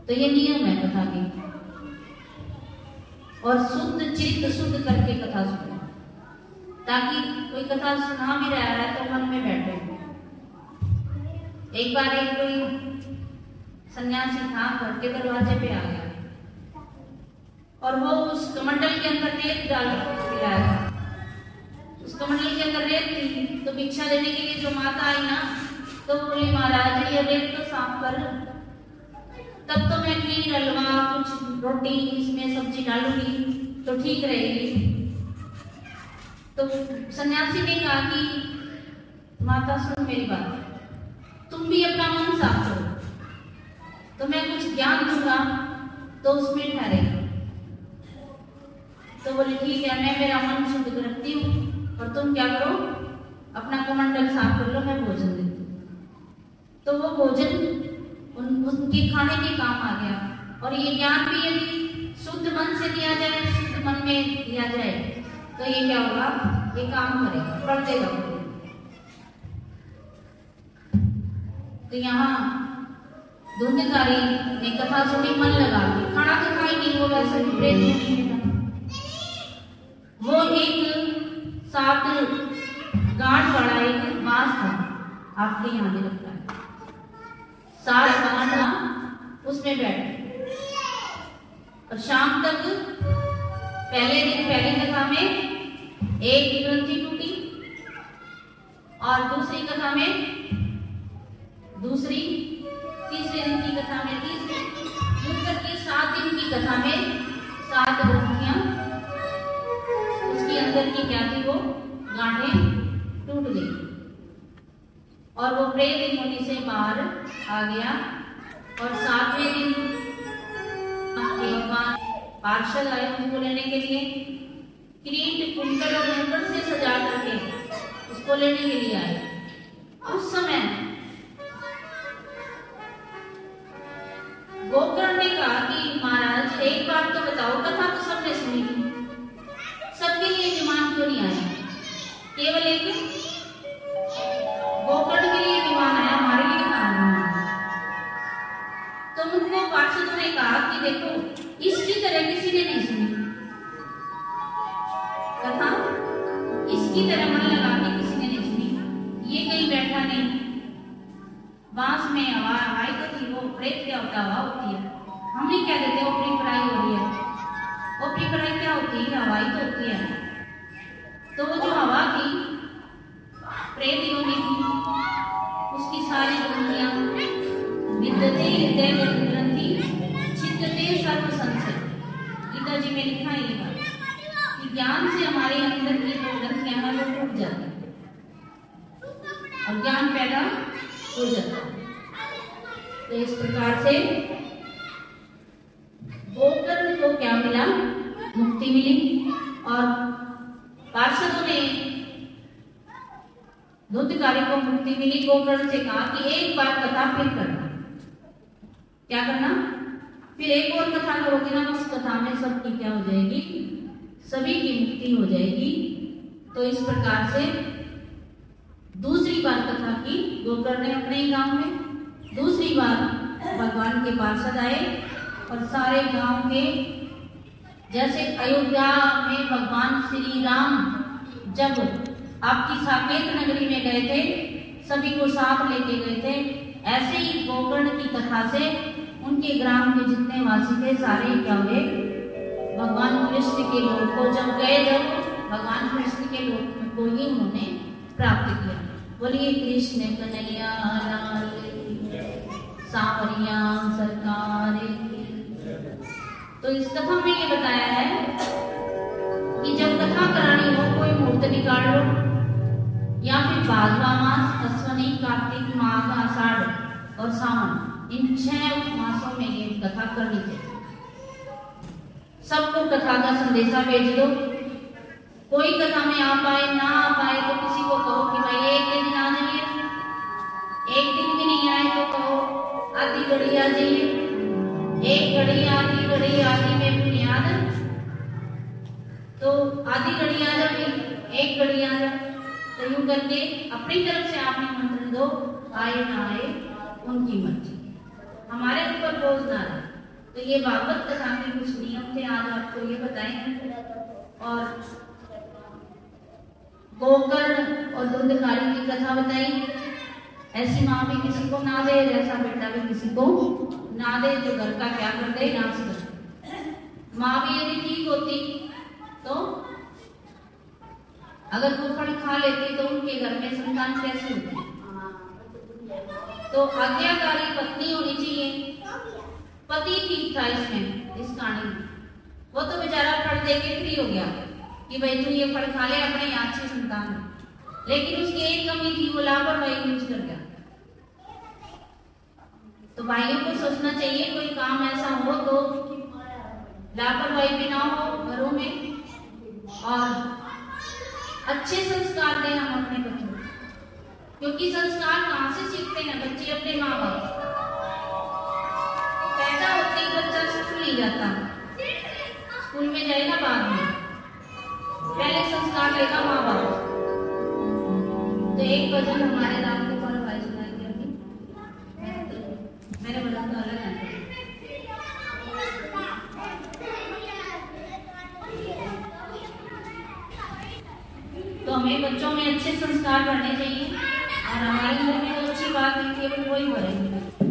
तो ये नियम है कथा के। और शुद्ध चित्त शुद्ध करके कथा सुनो, ताकि कोई कथा सुना भी रहा है तो मन में बैठे। एक बार एक कोई सन्यासी था, घर के दरवाजे पे आ गया और वो उस कमंडल के अंदर रेत डाल के लाया था। उस कमंडल के अंदर रेत थी, तो भिक्षा देने के लिए जो माता आई ना, तो बोली महाराज ये रेत तो साफ कर, तब तो मैं घी हलवा कुछ रोटी इसमें सब्जी डालूंगी तो ठीक रहेगी। तो सन्यासी ने कहा कि माता सुन मेरी बात, तुम भी अपना मन साफ करो, तो मैं कुछ ज्ञान दूंगा तो उसमें ठहरेगा। तो बोले ठीक है, मैं मेरा मन शुद्ध रखती हूँ और तुम क्या करो, अपना कमंडल साफ कर लो, मैं भोजन देती हूँ। तो वो भोजन उनके खाने के काम आ गया। और ये ज्ञान भी यदि शुद्ध मन से दिया जाए, शुद्ध मन में दिया जाए, तो ये क्या होगा, ये काम करेगा, फल देगा। तो यहाँ धुंधकारी ने कथा सुनी, मन लगा के, खाना तो खाई नहीं, वो वैसे भी प्रेत नहीं था। वो एक 7 गांठ वाला एक बांस था, आपके यहाँ भी लगता है, 7 गांठ था, उसमें बैठे। और शाम तक पहले दिन पहली कथा में एक ग्रंथि टूटी और दूसरी कथा में दूसरी, तीसरे दिन की कथा में तीसरी, यूं करके 7 दिन की कथा में 7 ग्रंथियां उसके अंदर की क्या थी, वो गांठें टूट गई और वो प्रेत योनि से बाहर आ गया। और 7वें दिन भगवान पार्षद आए उनको लेने के लिए, किरीट कुंडल और मुकुट से सजा करके उसको लेने के लिए आए। उस समय गोकर्ण ने कहा कि महाराज एक बात तो बताओ, कथा तो सबने सुनी थी, सबके लिए विमान क्यों नहीं आया, केवल एक गोकर्ण के लिए विमान आया, हमारे लिए कहाँ आया? तो उनको पार्षदों ने कहा कि देखो, इसकी तरह किसी ने नहीं सुनी कथा, इसकी तरह मन लगा के किसी ने नहीं सुनी। ये कहीं बैठा नहीं, बांस में हवाई तो थी, वो प्रेत क्या होता है, हवा होती है, हम नहीं कह देते ओपरी पढ़ाई हो रही है, ओपरी पढ़ाई क्या होती है, हवाई तो होती है। तो वो जो हवा थी, प्रेत योनि थी, उसकी सारी ग्रंथियां विद्यते हृदय ग्रंथि छिद्यते सर्व संशय, गीता जी में लिखा है ये बात कि ज्ञान से हमारे अंदर की जो ग्रंथियां हैं वो टूट जाती है और ज्ञान पैदा हो जाता है। तो इस प्रकार से गोकर्ण को क्या मिला, मुक्ति मिली। और पार्षदों ने धुंधकारी को मुक्ति मिली। गोकर्ण से कहा कि एक बार कथा फिर करना, क्या करना, फिर एक और कथा करोगे ना, उस कथा में सबकी क्या हो जाएगी, सभी की मुक्ति हो जाएगी। तो इस प्रकार से दूसरी बार कथा की गोकर्ण ने अपने ही गांव में। दूसरी बार भगवान के पार्षद आए और सारे गांव के, जैसे अयोध्या में भगवान श्री राम जब आपकी साकेत नगरी में गए थे, सभी को साथ लेके गए थे, ऐसे ही गोकर्ण की कथा से उनके ग्राम के जितने वासी थे सारे क्या हुए, भगवान कृष्ण के लोक को जब गए, जब भगवान कृष्ण के लोक को ही उन्होंने प्राप्त किया। बोलिए कृष्ण कन्हैया लाल की, सांवरिया सरकार की। तो इस कथा में ये बताया है कि जब कथा करानी हो, कोई मुहूर्त निकाल लो, या फिर भाद्रवा मास, अश्वनी, कार्तिक, माघ, आषाढ़ और सावन, इन 6 मासों में ये कथा करनी चाहिए। सबको कथा का संदेशा भेज दो। कोई कथा में आ पाए ना आ पाए तो किसी को कहो कि भाई एक दिन आ जाइए, एक दिन भी नहीं आए तो कहो आधी घड़ी आ जाइए, एक घड़ी आधी घड़ी आधी में बुनियाद, तो आधी घड़ी आ जाए, एक घड़ी आ जाए, तो यूं करके अपनी तरफ से आप निमंत्रण दो, आए ना आए उनकी मर्जी, हमारे ऊपर बोझ ना रहे। तो ये भागवत कथा के कुछ नियम थे, आज आपको ये बताएंगे। और गोकर्ण और दूधकारी की कथा बताई। ऐसी माँ भी किसी को ना दे, ऐसा बेटा भी किसी को ना दे जो घर का क्या कर दे, नाश कर दे। माँ भी यदि ठीक होती तो अगर वो फल खा लेती तो उनके घर में संतान कैसे होती। तो आज्ञाकारी पत्नी होनी चाहिए। पति ठीक था इसमें, इस कहानी में। वो तो बेचारा फल देके फ्री हो गया कि भाई तू ये फल खा ले, अपने यहाँ अच्छी संतान है। लेकिन उसकी एक कमी थी, वो लापरवाही यूज कर गया। तो भाइयों को सोचना चाहिए कोई काम ऐसा हो तो लापरवाही भी ना हो घरों में, और अच्छे संस्कार दें हम अपने बच्चों को। क्योंकि संस्कार कहाँ से सीखते हैं बच्चे? अपने माँ बाप। पैदा होते ही बच्चा स्कूल ही जाता है, स्कूल में जाएगा बाद में, पहले संस्कार लेगा माँ बाप। तो एक भजन हमारे राम गोपाल भाई सुनाएंगे अभी, मेरे भजन तो अलग है। तो हमें बच्चों में अच्छे संस्कार पढ़ने चाहिए, और हमारे घर में जो अच्छी बात है केवल वही करेंगे।